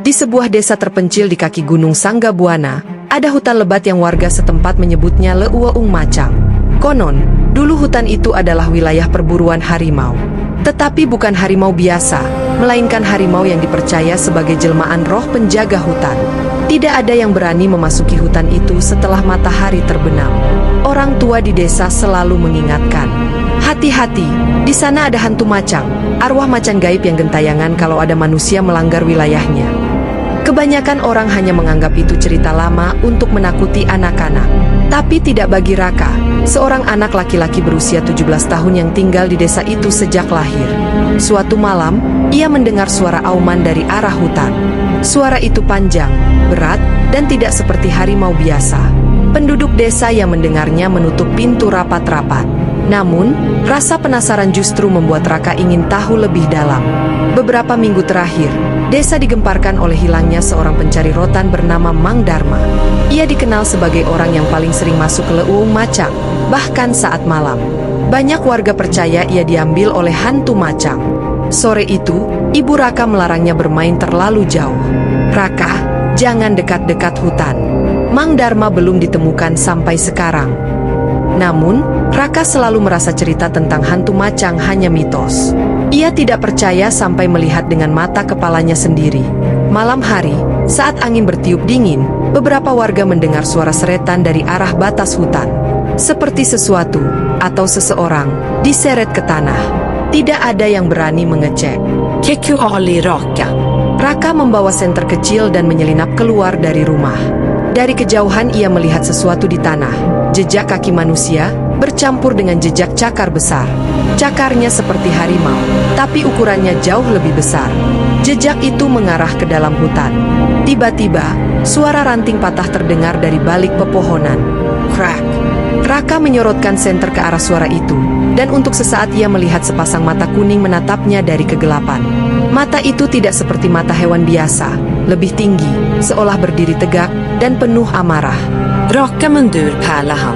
Di sebuah desa terpencil di kaki Gunung Sanggabuana, ada hutan lebat yang warga setempat menyebutnya Leuweung Macang. Konon, dulu hutan itu adalah wilayah perburuan harimau. Tetapi bukan harimau biasa, melainkan harimau yang dipercaya sebagai jelmaan roh penjaga hutan. Tidak ada yang berani memasuki hutan itu setelah matahari terbenam. Orang tua di desa selalu mengingatkan, hati-hati, di sana ada hantu macang, arwah macan gaib yang gentayangan kalau ada manusia melanggar wilayahnya. Kebanyakan orang hanya menganggap itu cerita lama untuk menakuti anak-anak. Tapi tidak bagi Raka, seorang anak laki-laki berusia 17 tahun yang tinggal di desa itu sejak lahir. Suatu malam, ia mendengar suara auman dari arah hutan. Suara itu panjang, berat, dan tidak seperti harimau biasa. Penduduk desa yang mendengarnya menutup pintu rapat-rapat. Namun, rasa penasaran justru membuat Raka ingin tahu lebih dalam. Beberapa minggu terakhir, desa digemparkan oleh hilangnya seorang pencari rotan bernama Mang Darma. Ia dikenal sebagai orang yang paling sering masuk ke Leuweung Macang, bahkan saat malam. Banyak warga percaya ia diambil oleh hantu macang. Sore itu, ibu Raka melarangnya bermain terlalu jauh. "Raka, jangan dekat-dekat hutan. Mang Darma belum ditemukan sampai sekarang." Namun, Raka selalu merasa cerita tentang hantu macang hanya mitos. Ia tidak percaya sampai melihat dengan mata kepalanya sendiri. Malam hari, saat angin bertiup dingin, beberapa warga mendengar suara seretan dari arah batas hutan. Seperti sesuatu, atau seseorang, diseret ke tanah. Tidak ada yang berani mengecek. Kekuali Raka. Raka membawa senter kecil dan menyelinap keluar dari rumah. Dari kejauhan ia melihat sesuatu di tanah. Jejak kaki manusia bercampur dengan jejak cakar besar. Cakarnya seperti harimau, tapi ukurannya jauh lebih besar. Jejak itu mengarah ke dalam hutan. Tiba-tiba, suara ranting patah terdengar dari balik pepohonan. Crack! Raka menyorotkan senter ke arah suara itu, dan untuk sesaat ia melihat sepasang mata kuning menatapnya dari kegelapan. Mata itu tidak seperti mata hewan biasa, lebih tinggi, seolah berdiri tegak, dan penuh amarah. Raka mundur perlahan.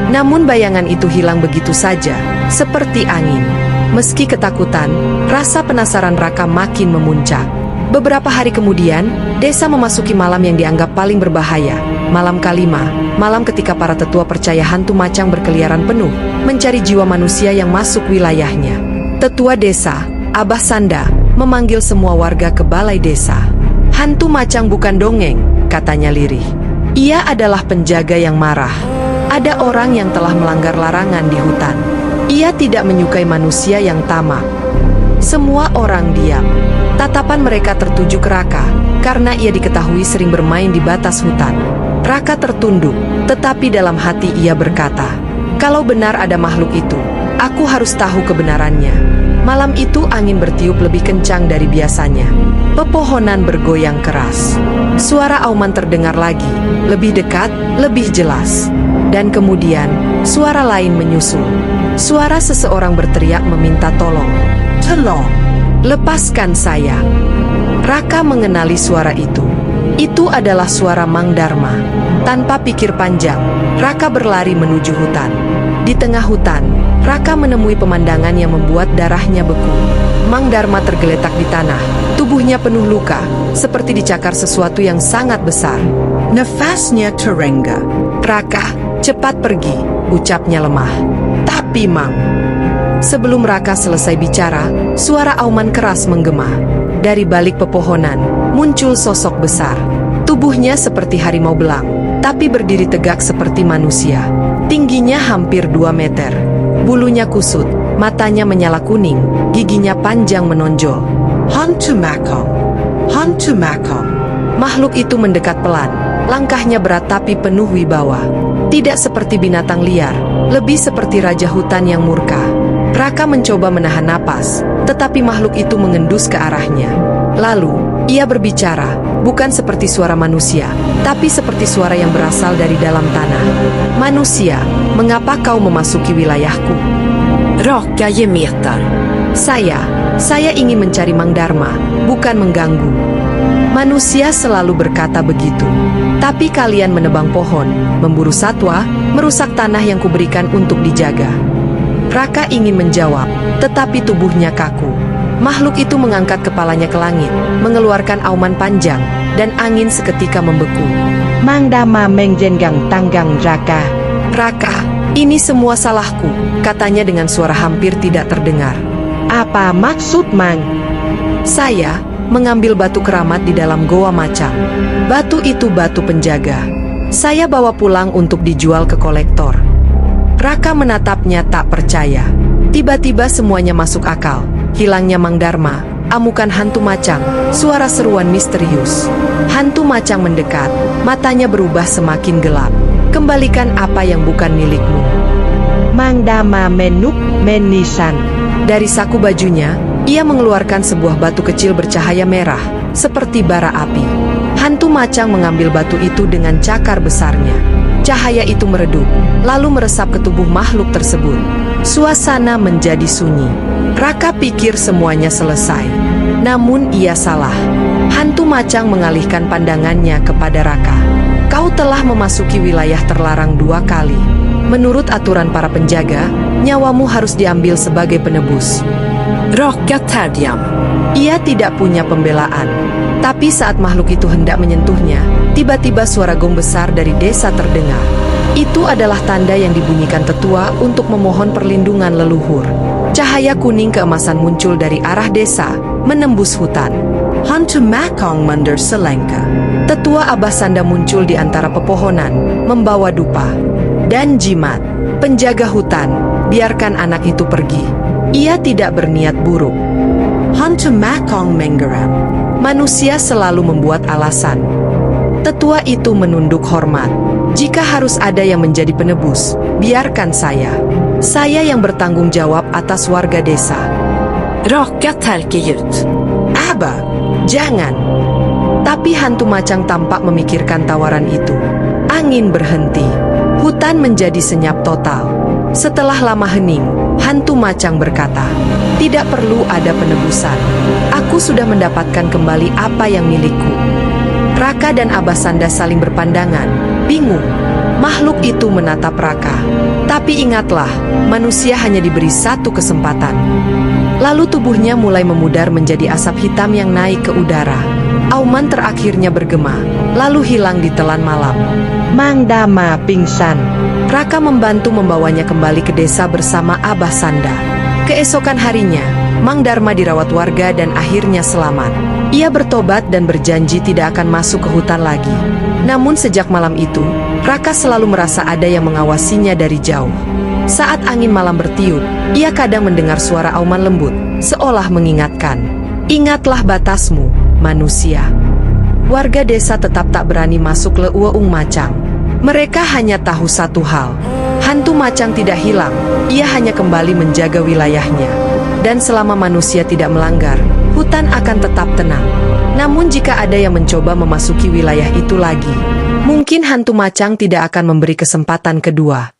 Namun bayangan itu hilang begitu saja, seperti angin. Meski ketakutan, rasa penasaran Raka makin memuncak. Beberapa hari kemudian, desa memasuki malam yang dianggap paling berbahaya. Malam kelima, malam ketika para tetua percaya hantu macang berkeliaran penuh, mencari jiwa manusia yang masuk wilayahnya. Tetua desa, Abah Sanda, memanggil semua warga ke balai desa. "Hantu macang bukan dongeng," katanya lirih. "Ia adalah penjaga yang marah. Ada orang yang telah melanggar larangan di hutan. Ia tidak menyukai manusia yang tamak." Semua orang diam. Tatapan mereka tertuju ke Raka, karena ia diketahui sering bermain di batas hutan. Raka tertunduk, tetapi dalam hati ia berkata, "Kalau benar ada makhluk itu, aku harus tahu kebenarannya." Malam itu angin bertiup lebih kencang dari biasanya. Pepohonan bergoyang keras. Suara auman terdengar lagi, lebih dekat, lebih jelas. Dan kemudian, suara lain menyusul. Suara seseorang berteriak meminta tolong. "Tolong, lepaskan saya." Raka mengenali suara itu. Itu adalah suara Mang Darma. Tanpa pikir panjang, Raka berlari menuju hutan. Di tengah hutan, Raka menemui pemandangan yang membuat darahnya beku. Mang Darma tergeletak di tanah, tubuhnya penuh luka, seperti dicakar sesuatu yang sangat besar. Nafasnya terengah. "Raka, cepat pergi," ucapnya lemah. "Tapi Mang..." Sebelum Raka selesai bicara, suara auman keras menggema. Dari balik pepohonan, muncul sosok besar. Tubuhnya seperti harimau belang, tapi berdiri tegak seperti manusia. Tingginya hampir 2 meter. Bulunya kusut, matanya menyala kuning, giginya panjang menonjol. Hantu macang. Hantu macang. Makhluk itu mendekat pelan. Langkahnya berat tapi penuh wibawa. Tidak seperti binatang liar, lebih seperti raja hutan yang murka. Raka mencoba menahan napas, tetapi makhluk itu mengendus ke arahnya. Lalu, ia berbicara, bukan seperti suara manusia, tapi seperti suara yang berasal dari dalam tanah. "Manusia, mengapa kau memasuki wilayahku?" Raka gemetar. Saya ingin mencari Mang Darma, bukan mengganggu." Manusia selalu berkata begitu. "Tapi kalian menebang pohon, memburu satwa, merusak tanah yang kuberikan untuk dijaga." Raka ingin menjawab, tetapi tubuhnya kaku. Makhluk itu mengangkat kepalanya ke langit, mengeluarkan auman panjang, dan angin seketika membeku. Mang Dama menjenggang tanggang Raka. Raka, ini semua salahku, katanya dengan suara hampir tidak terdengar. Apa maksud Mang? Saya mengambil batu keramat di dalam goa macan. Batu itu batu penjaga. Saya bawa pulang untuk dijual ke kolektor. Raka menatapnya tak percaya. Tiba-tiba semuanya masuk akal. Hilangnya Mang Darma, amukan hantu macang, suara seruan misterius. Hantu macang mendekat, matanya berubah semakin gelap. Kembalikan apa yang bukan milikmu. Mang Dama menuk menisan. Dari saku bajunya, ia mengeluarkan sebuah batu kecil bercahaya merah, seperti bara api. Hantu macang mengambil batu itu dengan cakar besarnya. Cahaya itu meredup, lalu meresap ke tubuh makhluk tersebut. Suasana menjadi sunyi. Raka pikir semuanya selesai. Namun ia salah. Hantu macang mengalihkan pandangannya kepada Raka. Kau telah memasuki wilayah terlarang 2 kali. Menurut aturan para penjaga, nyawamu harus diambil sebagai penebus. Raka terdiam. Ia tidak punya pembelaan. Tapi saat makhluk itu hendak menyentuhnya, tiba-tiba suara gong besar dari desa terdengar. Itu adalah tanda yang dibunyikan tetua untuk memohon perlindungan leluhur. Cahaya kuning keemasan muncul dari arah desa, menembus hutan. Hantu Makong mundur selangkah. Tetua Abah Sanda muncul di antara pepohonan, membawa dupa dan jimat. Penjaga hutan, biarkan anak itu pergi. Ia tidak berniat buruk. Hantu Makong menggeram. Manusia selalu membuat alasan. Tetua itu menunduk hormat. Jika harus ada yang menjadi penebus, biarkan saya. Saya yang bertanggung jawab atas warga desa. Raka terkejut. Abah, jangan. Tapi hantu macang tampak memikirkan tawaran itu. Angin berhenti. Hutan menjadi senyap total. Setelah lama hening, hantu macang berkata, "Tidak perlu ada penebusan. Aku sudah mendapatkan kembali apa yang milikku." Raka dan Abah Sanda saling berpandangan, bingung. Makhluk itu menatap Raka. Tapi ingatlah, manusia hanya diberi 1 kesempatan. Lalu tubuhnya mulai memudar menjadi asap hitam yang naik ke udara. Auman terakhirnya bergema, lalu hilang di telan malam. Mang Dama pingsan. Raka membantu membawanya kembali ke desa bersama Abah Sanda. Keesokan harinya, Mang Darma dirawat warga dan akhirnya selamat. Ia bertobat dan berjanji tidak akan masuk ke hutan lagi. Namun sejak malam itu, Raka selalu merasa ada yang mengawasinya dari jauh. Saat angin malam bertiup, ia kadang mendengar suara auman lembut, seolah mengingatkan, "Ingatlah batasmu, manusia." Warga desa tetap tak berani masuk Leuweung Macang. Mereka hanya tahu satu hal, hantu macang tidak hilang, ia hanya kembali menjaga wilayahnya. Dan selama manusia tidak melanggar, hutan akan tetap tenang. Namun jika ada yang mencoba memasuki wilayah itu lagi, mungkin hantu macang tidak akan memberi kesempatan kedua.